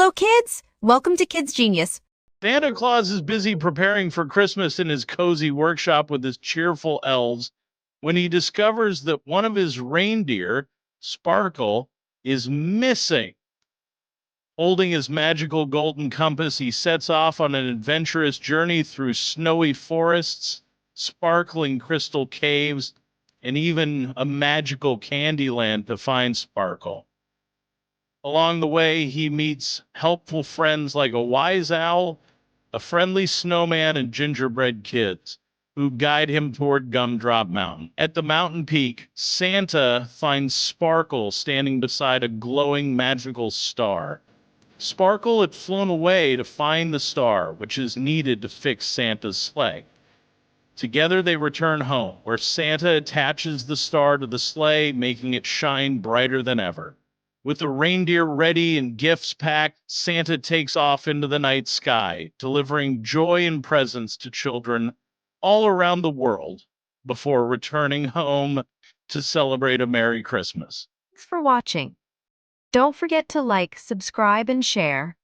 Hello, kids! Welcome to Kids Genius. Santa Claus is busy preparing for Christmas in his cozy workshop with his cheerful elves when he discovers that one of his reindeer, Sparkle, is missing. Holding his magical golden compass, he sets off on an adventurous journey through snowy forests, sparkling crystal caves, and even a magical candy land to find Sparkle. Along the way, he meets helpful friends like a wise owl, a friendly snowman, and gingerbread kids who guide him toward Gumdrop Mountain. At the mountain peak, Santa finds Sparkle standing beside a glowing magical star. Sparkle had flown away to find the star, which is needed to fix Santa's sleigh. Together they return home, where Santa attaches the star to the sleigh, making it shine brighter than ever. With the reindeer ready and gifts packed, Santa takes off into the night sky, delivering joy and presents to children all around the world before returning home to celebrate a Merry Christmas. Thanks for watching. Don't forget to like, subscribe, and share.